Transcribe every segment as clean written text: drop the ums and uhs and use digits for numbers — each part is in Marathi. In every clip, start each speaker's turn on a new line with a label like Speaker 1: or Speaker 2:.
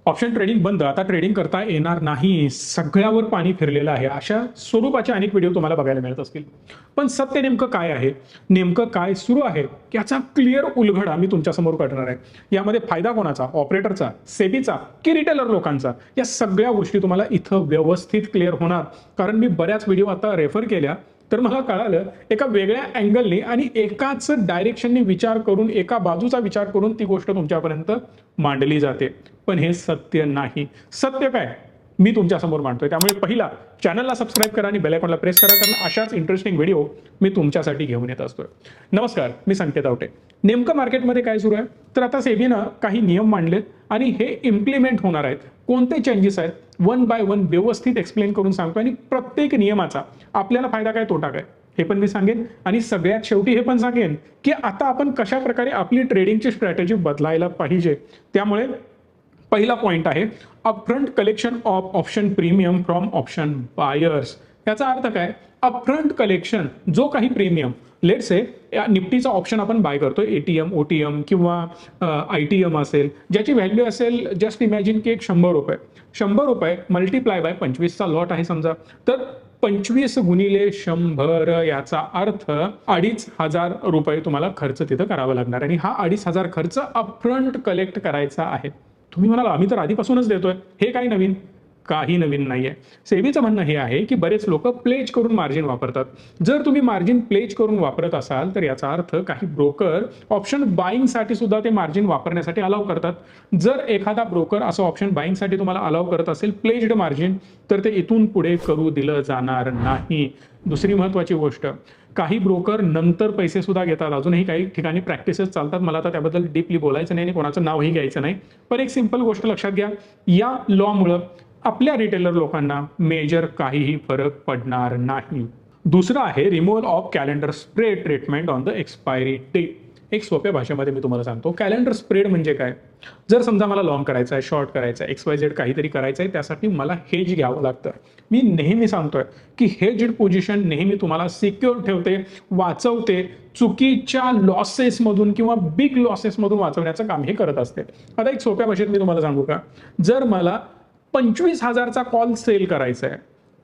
Speaker 1: ऑप्शन ट्रेडिंग बंद, आता ट्रेडिंग करता येणार नाही, सगळ्यावर पाणी फिरलेलं आहे, अशा स्वरूपाचे अनेक व्हिडिओ तुम्हाला बघायला मिळत असतील. पण सत्य नेमकं काय आहे, नेमकं काय सुरू आहे याचा क्लिअर उलगडा मी तुमच्यासमोर करणार आहे. यामध्ये फायदा कोणाचा, ऑपरेटरचा, सेबीचा की रिटेलर लोकांचा, या सगळ्या गोष्टी तुम्हाला इथं व्यवस्थित क्लिअर होणार. कारण मी बऱ्याच व्हिडिओ आता रेफर केल्या तर मला कळालं एका वेगळ्या अँगलने आणि एकाच डायरेक्शनने विचार करून, एका बाजूचा विचार करून ती गोष्ट तुमच्यापर्यंत मांडली जाते. पण हे सत्य नाही. सत्य काय मी तुमच्यासमोर मांडतोय. त्यामुळे पहिला चॅनलला सबस्क्राईब करा आणि बेल आयकॉनला प्रेस करा, कारण अशाच इंटरेस्टिंग व्हिडिओ मी तुमच्यासाठी घेऊन येत असतोय. नमस्कार, मी संकेत आवटे. नेमकं मार्केटमध्ये काय सुरू आहे, तर आता सेबीनं काही नियम मांडलेत आणि हे इम्प्लिमेंट होणार आहेत. कोणते चेंजेस आहेत वन बाय वन व्यवस्थित एक्सप्लेन करून सांगतो आणि प्रत्येक नियमाचा आपल्याला फायदा काय तोटा काय हे पण मी सांगेन. आणि सगळ्यात शेवटी हे पण सांगेन की आता आपण कशा प्रकारे आपली ट्रेडिंगची स्ट्रॅटेजी बदलायला पाहिजे. त्यामुळे पहिला पॉइंट आहे upfront collection of option premium from option buyers. याचा अर्थ काय, अपफ्रंट कलेक्शन जो काही प्रीमियम लेट से निफ्टीचा ऑप्शन आपण बाय करतो, एटीएम ओटीएम किंवा आयटीएम असेल, ज्याची व्हॅल्यू असेल जस्ट इमॅजिन की एक 100 रुपये, 100 रुपये मल्टिप्लाय बाय 25चा लॉट आहे समजा, तर 25 गुणिले 100 याचा अर्थ 2500 रुपये तुम्हाला खर्च तिथं करावा लागणार. आणि हा 2500 खर्च अपफ्रंट कलेक्ट करायचा आहे. तुम्ही म्हणाल आम्ही तर आधीपासूनच देतोय, हे काही नवीन, काही नवीन नाहीये. सेबीचं म्हणणं हे आहे की बरेच लोक प्लेज करून मार्जिन वापरतात. जर तुम्ही मार्जिन प्लेज करून वापरत असाल तर याचा अर्थ काही ब्रोकर ऑप्शन बाईंगसाठी सुद्धा ते मार्जिन वापरण्यासाठी अलाव करतात. जर एखादा ब्रोकर असं ऑप्शन बाईंगसाठी तुम्हाला अलाव करत असेल प्लेज्ड मार्जिन, तर ते इथून पुढे करू दिलं जाणार नाही. दुसरी महत्वाची गोष्ट, काही ब्रोकर नंतर पैसे सुद्धा घेतात. अजूनही काही ठिकाणी प्रॅक्टिसेस चालतात. मला आता त्याबद्दल डीपली बोलायचं नाही आणि कोणाचं नावही घ्यायचं नाही. पण एक सिंपल गोष्ट लक्षात घ्या, या लॉमुळं आपल्या रिटेलर लोकांना मेजर काहीही फरक पडणार नाही. दुसरं आहे removal of calendar spread treatment on the expiry date. एक सोप्या भाषेमध्ये मी तुम्हाला सांगतो, कॅलेंडर स्प्रेड म्हणजे काय. जर समजा मला लॉंग करायचं आहे, शॉर्ट करायचं आहे, XYZ काहीतरी करायचं आहे, त्यासाठी मला हेज घ्यावं लागतं. मी नेहमी सांगतोय की हेज्ड पोझिशन नेहमी तुम्हाला सिक्युअर ठेवते, वाचवते, चुकीच्या लॉसेसमधून किंवा बिग लॉसेसमधून वाचवण्याचं काम हे करत असते. आता एक सोप्या भाषेत मी तुम्हाला सांगू का, जर मला 25,000चा कॉल सेल करायचा आहे,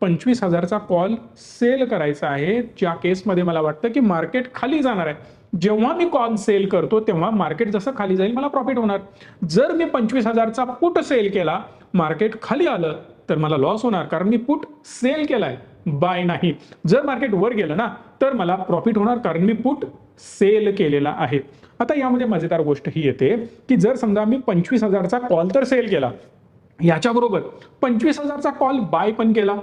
Speaker 1: 25,000चा कॉल सेल करायचा आहे, ज्या केसमध्ये मला वाटतं की मार्केट खाली जाणार आहे, जेव्हा मी कॉल सेल करतो तेव्हा मार्केट जसं खाली जाईल मला प्रॉफिट होणार. जर मी 25,000चा पुट सेल केला, मार्केट खाली आलं तर मला लॉस होणार, कारण मी पुट सेल केलाय, बाय नाही. जर मार्केट वर गेलं ना तर मला प्रॉफिट होणार, कारण मी पुट सेल केलेला आहे. आता यामध्ये मजेदार गोष्ट ही येते की जर समजा मी 25,000चा कॉल तर सेल केला, याच्याबरोबर 25,000चा कॉल बाय पण केला,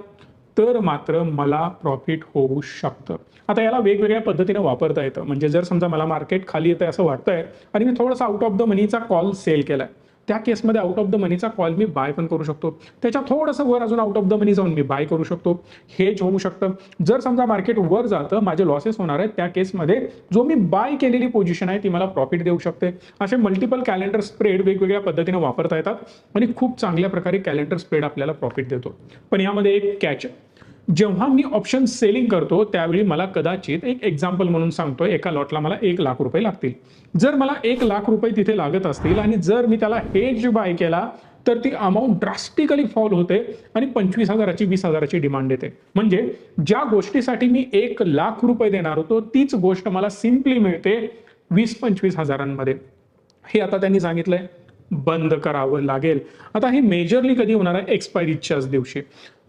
Speaker 1: तर मात्र मला प्रॉफिट होऊ शकतं. आता याला वेगवेगळ्या पद्धतीने वापरता येतं. म्हणजे जर समजा मला मार्केट खाली येतंय असं वाटतंय आणि मी थोडासा आउट ऑफ द मनीचा कॉल सेल केलाय, त्या केसमध्ये आउट ऑफ द मनीचा कॉल मी बाय पण करू शकतो. त्याच्या थोडंसं वर अजून आउट ऑफ द मनी जाऊन मी बाय करू शकतो. हेज होऊ शकतं. जर समजा मार्केट वर जातं, माझे लॉसेस होणार आहेत, त्या केसमध्ये जो मी बाय केलेली पोझिशन आहे ती मला प्रॉफिट देऊ शकते. असे मल्टिपल कॅलेंडर स्प्रेड वेगवेगळ्या पद्धतीने वापरता येतात आणि खूप चांगल्या प्रकारे कॅलेंडर स्प्रेड आपल्याला प्रॉफिट देतो. पण यामध्ये एक कॅच, जेव्हा मी ऑप्शन सेलिंग करतो त्यावेळी मला कदाचित, एक एक्झाम्पल म्हणून सांगतोय, एका लॉटला मला 1,00,000 रुपये लागतील. जर मला 1,00,000 रुपये तिथे लागत असतील आणि जर मी त्याला हेज बाय केला तर ती अमाऊंट ड्रास्टिकली फॉल होते आणि 25,000ची 20,000ची डिमांड येते. म्हणजे ज्या गोष्टीसाठी मी 1,00,000 रुपये देणार होतो तीच गोष्ट मला सिम्पली मिळते 20-25 हजारांमध्ये. हे आता त्यांनी सांगितलंय बंद करावं लागेल. आता हे मेजरली कधी होणार आहे, एक्सपायरीच्याच दिवशी.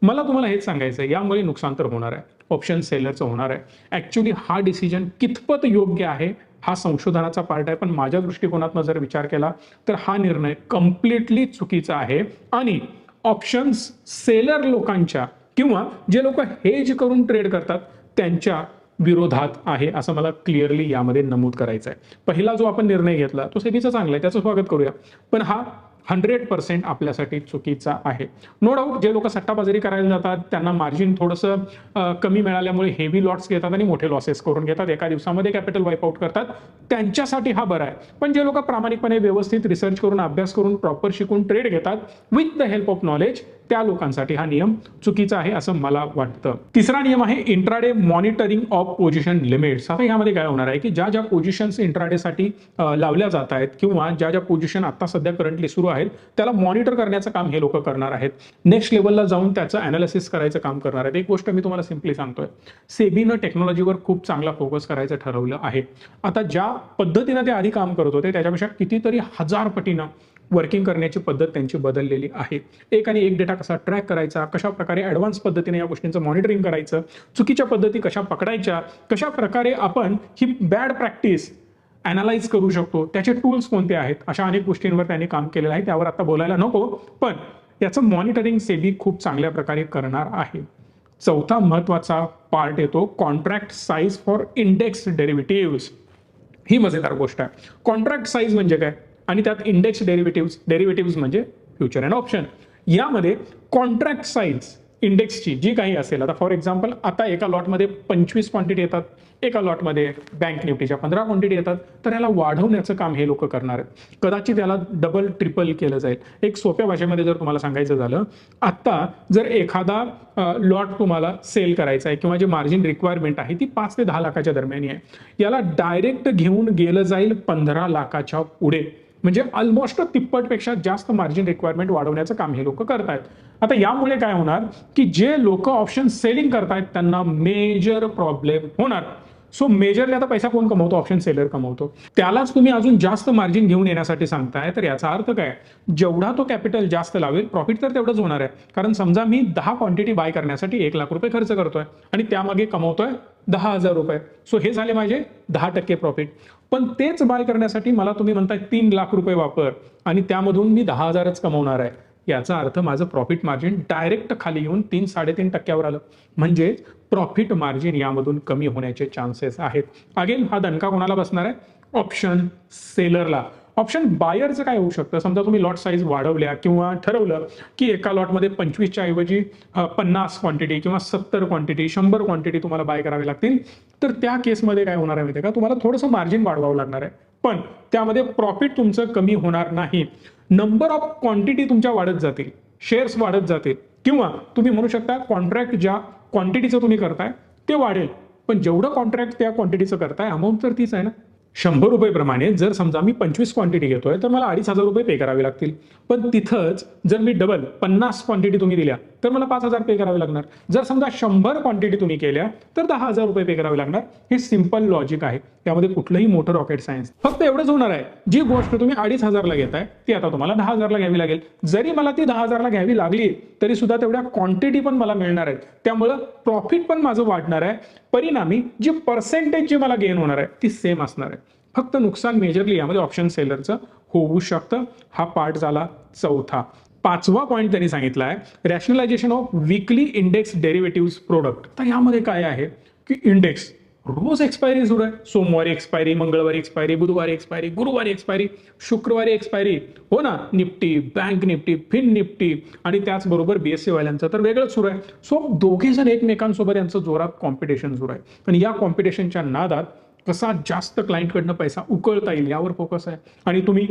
Speaker 1: मला तुम्हाला हेच सांगायचं आहे, यामुळे नुकसान तर होणार आहे, ऑप्शन सेलरचं होणार आहे. ऍक्च्युली हा डिसिजन कितपत योग्य आहे हा संशोधनाचा पार्ट आहे, पण माझ्या दृष्टिकोनातून जर विचार केला तर हा निर्णय कम्प्लिटली चुकीचा आहे. आणि ऑप्शन्स सेलर लोकांच्या किंवा जे लोक हेज करून ट्रेड करतात त्यांच्या विरोधात आहे, असं मला क्लिअरली यामध्ये नमूद करायचं आहे. पहिला जो आपण निर्णय घेतला तो सेबीचा चांगला आहे, त्याचं स्वागत करूया. पण हा 100% आपल्यासाठी चुकीचा आहे. नो डाऊट जे लोक सट्टाबाजारी करायला जातात त्यांना मार्जिन थोडंसं कमी मिळाल्यामुळे हेवी लॉट्स घेतात आणि मोठे लॉसेस करून घेतात, एका दिवसामध्ये कॅपिटल वाईप आउट करतात, त्यांच्यासाठी हा बरा आहे. पण जे लोक प्रामाणिकपणे व्यवस्थित रिसर्च करून, अभ्यास करून, प्रॉपर शिकून ट्रेड घेतात with the help of knowledge, त्या लोकांसाठी हा नियम चुकीचा आहे असं मला वाटतं. तिसरा नियम आहे intraday monitoring of position limits. आता यामध्ये काय होणार आहे की ज्या ज्या पोझिशन्स इंट्राडेसाठी लावल्या जात आहेत किंवा ज्या ज्या पोझिशन आता सध्या करंटली सुरू आहेत त्याला मॉनिटर करण्याचं काम हे लोक करणार आहेत. नेक्स्ट लेवलला जाऊन त्याचं अनालिसिस करायचं काम करणार आहेत. एक गोष्ट मी तुम्हाला सिम्पली सांगतोय, सेबीनं टेक्नॉलॉजीवर खूप चांगला फोकस करायचं ठरवलं आहे. आता ज्या पद्धतीनं ते आधी काम करत होते त्याच्यापेक्षा कितीतरी हजार पटीनं वर्किंग करण्याची पद्धत त्यांची बदललेली आहे. एक आणि एक डेटा कसा ट्रॅक करायचा, कशा प्रकारे ॲडव्हान्स पद्धतीने या गोष्टींचं मॉनिटरिंग करायचं, चुकीच्या पद्धती कशा पकडायच्या, कशा प्रकारे आपण ही बॅड प्रॅक्टिस अनालाइज करू शकतो, त्याचे टूल्स कोणते आहेत, अशा अनेक गोष्टींवर त्यांनी काम केलेलं आहे. त्यावर आता बोलायला नको, पण याचं मॉनिटरिंग सेबी खूप चांगल्या प्रकारे करणार आहे. चौथा महत्वाचा पार्ट येतो contract size for index derivative. ही मजेदार गोष्ट आहे. कॉन्ट्रॅक्ट साईज म्हणजे काय आणि त्यात इंडेक्स डेरिव्हेटिव्ह म्हणजे फ्युचर अँड ऑप्शन. यामध्ये कॉन्ट्रॅक्ट साईज इंडेक्सची जी काही असेल, आता फॉर एक्झाम्पल आता एका लॉटमध्ये 25 क्वांटिटी येतात, एका लॉटमध्ये बँक निफ्टीच्या 15 क्वांटिटी येतात, तर याला वाढवण्याचं काम हे लोक करणार आहेत. कदाचित याला डबल ट्रिपल केलं जाईल. एक सोप्या भाषेमध्ये जर तुम्हाला सांगायचं झालं, आत्ता जर एखादा लॉट तुम्हाला सेल करायचा आहे किंवा जे मार्जिन रिक्वायरमेंट आहे ती 5 ते 10 लाखाच्या दरम्यान आहे, याला डायरेक्ट घेऊन गेलं जाईल 15 लाखाच्या पुढे. म्हणजे ऑलमोस्ट तिप्पटपेक्षा जास्त मार्जिन रिक्वायरमेंट वाढवण्याचं काम हे लोक करतायत. आता यामुळे काय होणार की जे लोक ऑप्शन सेलिंग करतायत त्यांना मेजर प्रॉब्लेम होणार. सो मेजरली आता पैसा कोण कमवतो? ऑप्शन सेलर कमवतो. त्यालाच तुम्ही अजून जास्त मार्जिन घेऊन येण्यासाठी सांगताय, तर याचा अर्थ काय? जेवढा तो कॅपिटल जास्त लावेल प्रॉफिट तर तेवढंच होणार आहे. कारण समजा मी 10 क्वांटिटी बाय करण्यासाठी 1 लाख रुपये खर्च करतोय आणि त्यामागे कमवतोय 10,000 रुपये. सो हे झाले माझे 10% प्रॉफिट. पण तेच बाय करण्यासाठी मला तुम्ही म्हणताय 3 लाख रुपये वापर आणि त्यामधून मी 10,000च कमवणार आहे. याचा अर्थ माझं प्रॉफिट मार्जिन डायरेक्ट खाली येऊन 3-3.5% आलं. म्हणजे प्रॉफिट मार्जिन यामधून कमी होण्याचे चान्सेस आहेत. अगेन हा दणका कोणाला बसणार आहे? ऑप्शन सेलरला. ऑप्शन बायरचं काय होऊ शकतं? समजा तुम्ही लॉट साईज वाढवल्या किंवा ठरवलं की एका लॉटमध्ये 25च्या ऐवजी 50 क्वांटिटी किंवा 70 क्वांटिटी 100 क्वांटिटी तुम्हाला बाय करावी लागतील, तर त्या केसमध्ये काय होणार आहे माहिती आहे का? तुम्हाला थोडंसं मार्जिन वाढवावं लागणार आहे, पण त्यामध्ये प्रॉफिट तुमचं कमी होणार नाही. नंबर ऑफ क्वांटिटी तुमच्या वाढत जातील, शेअर्स वाढत जातील, किंवा तुम्ही म्हणू शकता कॉन्ट्रॅक्ट ज्या क्वांटिटीचं तुम्ही करताय ते वाढेल, पण जेवढं कॉन्ट्रॅक्ट त्या क्वांटिटीचं करताय अमाऊंट तर तीच आहे ना. 100 रुपये प्रमाणे जर समजा मी 25 क्वांटिटी घेतोय तर मला 2,500 रुपये पे करावे लागतील. पण तिथंच जर मी डबल 50 क्वांटिटी तुम्ही दिल्या तर मला 5,000 पे करावे लागणार. जर समजा 100 क्वांटिटी तुम्ही केल्या तर 10,000 रुपये पे करावे लागणार. हे सिंपल लॉजिक आहे, त्यामध्ये कुठलंही मोठं रॉकेट सायन्स. फक्त एवढंच होणार आहे, जी गोष्ट तुम्ही 2,500ला घेताय ती आता तुम्हाला 10,000ला घ्यावी लागेल. जरी मला ती 10,000ला घ्यावी लागली तरी सुद्धा तेवढ्या क्वांटिटी पण मला मिळणार आहेत, त्यामुळं प्रॉफिट पण माझं वाढणार आहे. परिणामी जी पर्सेंटेज जी मला गेन होणार आहे ती सेम असणार आहे. फक्त नुकसान मेजरली यामध्ये ऑप्शन सेलरचं होऊ शकतं. हा पार्ट झाला चौथा. 5वा पॉईंट त्यांनी सांगितला आहे rationalisation of weekly index derivative product. तर यामध्ये काय आहे की इंडेक्स रोज एक्सपायरी सुरू आहे. सोमवारी एक्सपायरी, मंगळवारी एक्सपायरी, बुधवारी एक्सपायरी, गुरुवारी एक्सपायरी, शुक्रवारी एक्सपायरी, हो ना. Nifty, bank Nifty, fin Nifty आणि त्याचबरोबर बीएससी वाल्यांचं तर वेगळंच सुरू आहे. सो दोघे जण एकमेकांसोबत यांचं जोरात कॉम्पिटिशन सुरू आहे. आणि या कॉम्पिटिशनच्या नादात कसा जास्त क्लायंटकडनं पैसा उकळता येईल यावर फोकस आहे. आणि तुम्ही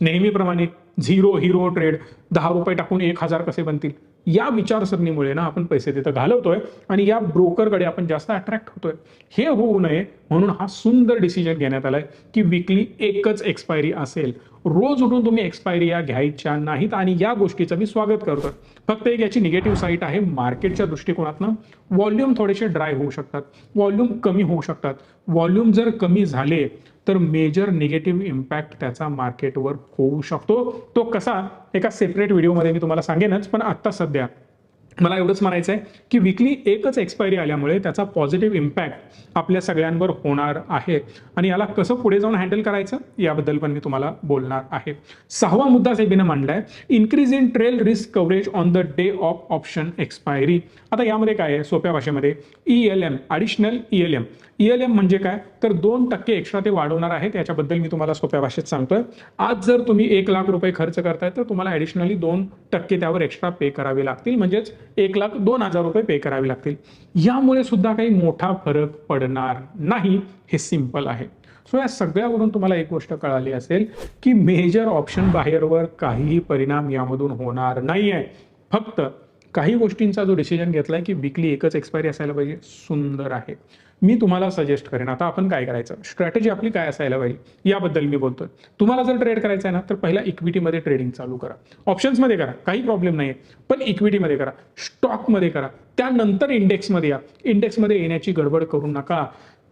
Speaker 1: नेहमीप्रमाणे झिरो हिरो ट्रेड 10 रुपये टाकून 1,000 कसे बनतील या विचारसरणीमुळे ना आपण पैसे तिथं घालवतोय आणि या ब्रोकरकडे आपण जास्त अट्रॅक्ट होतोय. हे होऊ नये म्हणून हा सुंदर डिसिजन घेण्यात आलाय की विकली एकच एक्सपायरी असेल. रोज उठून तुम्ही एक्सपायरी या घ्यायच्या नाहीत आणि या गोष्टीचं मी स्वागत करतोय. फक्त एक याची निगेटिव्ह साईड आहे मार्केटच्या दृष्टिकोनातनं. व्हॉल्यूम थोडेसे ड्राय होऊ शकतात, व्हॉल्यूम कमी होऊ शकतात. व्हॉल्यूम जर कमी झाले तर मेजर निगेटिव्ह इम्पॅक्ट त्याचा मार्केटवर होऊ शकतो. तो कसा एका सेपरेट व्हिडिओमध्ये मी तुम्हाला सांगेनच, पण आत्ता सध्या मला एवढंच म्हणायचं आहे की विकली एकच एक्सपायरी आल्यामुळे त्याचा पॉझिटिव्ह इम्पॅक्ट आपल्या सगळ्यांवर होणार आहे आणि याला कसं पुढे जाऊन हँडल करायचं याबद्दल पण मी तुम्हाला बोलणार आहे. 6वा मुद्दा सेबीने मांडलाय increase in tail risk coverage on the day of option expiry. आता यामध्ये काय आहे सोप्या भाषेमध्ये ELM, ॲडिशनल ELM म्हणजे काय तर 2% एक्स्ट्रा ते वाढवणार आहे. त्याच्याबद्दल मी तुम्हाला सोप्या भाषेत सांगतोय. आज जर तुम्ही 1 लाख रुपये खर्च करताय तर तुम्हाला ॲडिशनली 2% त्यावर एक्स्ट्रा पे करावे लागतील, म्हणजेच 1,02,000 रुपये पे करावे लागतील. यामुळे सुद्धा काही मोठा फरक पडणार नाही. हे सिंपल आहे. सो या सगळ्यावरून तुम्हाला एक गोष्ट कळाली असेल की मेजर ऑप्शन बाहेरवर काहीही परिणाम यामधून होणार नाहीये. फक्त काही गोष्टींचा जो डिसिजन घेतलाय की वीकली एकच एक्सपायरी असायला पाहिजे, सुंदर आहे. मी तुम्हाला सजेस्ट करेन आता आपण काय करायचं, स्ट्रॅटेजी आपली काय असायला पाहिजे याबद्दल मी बोलतोय. तुम्हाला जर ट्रेड करायचा आहे ना, तर पहिला इक्विटीमध्ये ट्रेडिंग चालू करा. ऑप्शन्समध्ये करा, काही प्रॉब्लेम नाही, पण इक्विटीमध्ये करा, स्टॉकमध्ये करा, त्यानंतर इंडेक्समध्ये या. इंडेक्समध्ये येण्याची गडबड करू नका.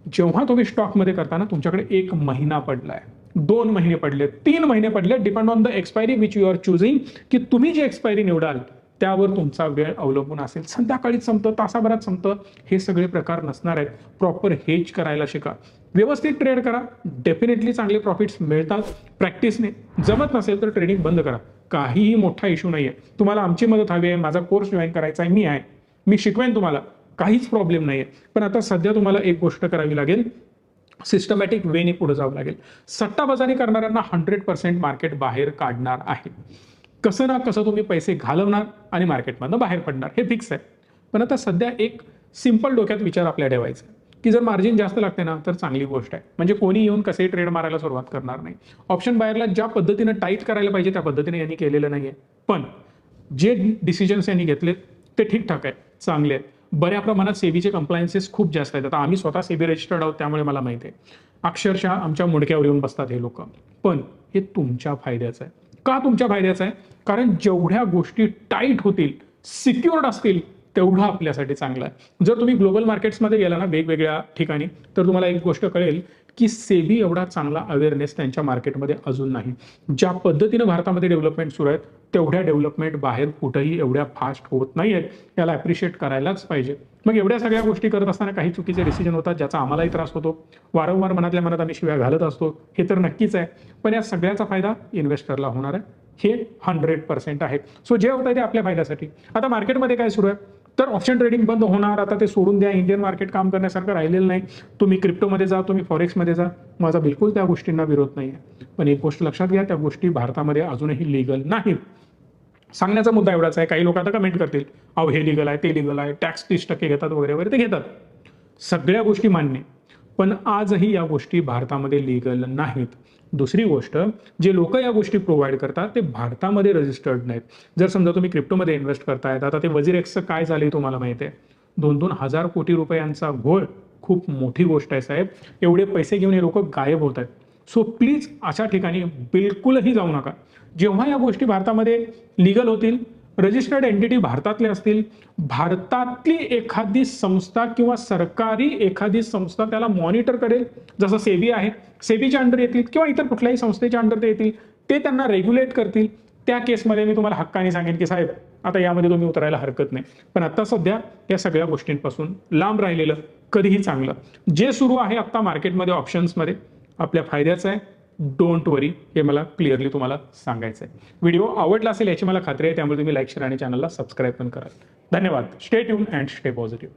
Speaker 1: जेव्हा तुम्ही स्टॉकमध्ये करताना तुमच्याकडे 1 महिना पडलाय, 2 महिने पडले, 3 महिने पडले, depend on the expiry which you are choosing, की तुम्ही जी एक्सपायरी निवडाल त्यावर तुमचा वेळ अवलंबून असेल. संध्याकाळीच संपतं, तासाभरात संपतं, हे सगळे प्रकार नसणार आहेत. प्रॉपर हेज करायला शिका, व्यवस्थित ट्रेड करा, डेफिनेटली चांगले प्रॉफिट्स मिळतात प्रॅक्टिसने. जमत नसेल तर ट्रेडिंग बंद करा, काहीही मोठा इश्यू नाही आहे. तुम्हाला आमची मदत हवी आहे, माझा कोर्स जॉईन करायचा आहे, मी आहे, मी शिकवेन तुम्हाला, काहीच प्रॉब्लेम नाही आहे. पण आता सध्या तुम्हाला एक गोष्ट करावी लागेल, सिस्टमॅटिक वेने पुढे जावं लागेल. सट्टाबाजारी करणाऱ्यांना 100% मार्केट बाहेर काढणार आहे. कसं ना कसं तुम्ही पैसे घालवणार आणि मार्केटमधनं बाहेर पडणार, हे फिक्स आहे. पण आता सध्या एक सिंपल डोक्यात विचार आपल्या ठेवायचा की जर मार्जिन जास्त लागते ना तर चांगली गोष्ट आहे, म्हणजे कोणी येऊन कसे ट्रेड मारायला सुरुवात करणार नाही. ऑप्शन बायरला ज्या पद्धतीनं टाईट करायला पाहिजे त्या पद्धतीने यांनी केलेलं नाहीये. पण जे डिसिजन्स यांनी घेतले ते ठीकठाक आहे, चांगले आहेत. बऱ्या प्रमाणात सेबीचे कंप्लायन्सेस खूप जास्त आहेत. आता आम्ही स्वतः सेबी रजिस्टर्ड आहोत, त्यामुळे मला माहिती आहे. अक्षरशः आमच्या मुंडक्यावर येऊन बसतात हे लोक. पण हे तुमच्या फायद्याचं आहे. का तुमच्या फायद्याचं आहे? कारण जेवढ्या गोष्टी टाईट होतील, सिक्युअर्ड असतील, तेवढं आपल्यासाठी चांगलं आहे. जर तुम्ही ग्लोबल मार्केट्समध्ये गेला ना वेगवेगळ्या ठिकाणी, तर तुम्हाला एक गोष्ट कळेल की सेबी एवढा चांगला अवेअरनेस त्यांच्या मार्केटमध्ये अजून नाही. ज्या पद्धतीनं भारतामध्ये डेव्हलपमेंट सुरू आहेत तेवढ्या डेव्हलपमेंट बाहेर कुठेही एवढ्या फास्ट होत नाही आहेत. याला ॲप्रिशिएट करायलाच पाहिजे. मग एवढ्या सगळ्या गोष्टी करत असताना काही चुकीचे डिसिजन होतात, ज्याचा आम्हालाही त्रास होतो. वारंवार मनातल्या मनात आम्ही शिव्या घालत असतो, हे तर नक्कीच आहे. पण या सगळ्याचा फायदा इन्व्हेस्टरला होणार आहे, हे 100% आहे. सो जे होतं ते आपल्या फायद्यासाठी. आता मार्केटमध्ये काय सुरू आहे, तर ऑप्शन ट्रेडिंग बंद होणार. आता ते सोडून द्या, इंडियन मार्केट काम करण्यासारखं राहिलेलं नाही. तुम्ही क्रिप्टोमध्ये जा, तुम्ही फॉरेक्समध्ये जा, माझा बिलकुल त्या गोष्टींना विरोध नाही आहे. पण एक गोष्ट लक्षात घ्या, त्या गोष्टी भारतामध्ये अजूनही लीगल नाहीत. सांगण्याचा मुद्दा एवढाच आहे. काही लोक आता कमेंट करतील, अहो हे लीगल आहे, ते लीगल आहे, टॅक्स 30% घेतात वगैरे वगैरे, ते घेतात. सगळ्या गोष्टी मान्य, पण आजही या गोष्टी भारतामध्ये लीगल नाहीत. दुसरी गोष्ट, जे लोक या गोष्टी प्रोव्हाइड करतात ते भारतामध्ये रजिस्टर्ड नाहीत. जर समजा तुम्ही क्रिप्टोमध्ये इन्व्हेस्ट करतायत, आता ते वजीर एक्सचं काय झालंय तुम्हाला माहिती आहे. 2-2 हजार कोटी रुपयांचा घोळ, खूप मोठी गोष्ट आहे साहेब. एवढे पैसे घेऊन हे लोक गायब होत आहेत. सो प्लीज अशा ठिकाणी बिलकुलही जाऊ नका. जेव्हा या गोष्टी भारतामध्ये लीगल होतील, रजिस्टर्ड एंटिटी भारतातले असतील, भारतातली एखादी संस्था किंवा सरकारी एखादी संस्था त्याला मॉनिटर करेल, जसं सेबी आहे, सेबीच्या अंडर येतील किंवा इतर कुठल्याही संस्थेच्या अंडर ते येतील, ते त्यांना रेग्युलेट करतील. त्या केसमध्ये मी तुम्हाला हक्काने सांगेन की साहेब आता यामध्ये तुम्ही उतरायला हरकत नाही. पण आता सध्या या सगळ्या गोष्टींपासून लांब राहिलेलं कधीही चांगलं. जे सुरू आहे आता मार्केटमध्ये ऑप्शन्समध्ये आपल्या फायद्याचं आहे. डोंट वरी, हे मला क्लिअरली तुम्हाला सांगायचं आहे. व्हिडिओ आवडला असेल याची मला खात्री आहे, त्यामुळे तुम्ही लाईक, शेअर आणि चॅनलला सबस्क्राईब पण कराल. धन्यवाद. Stay tune and stay positive.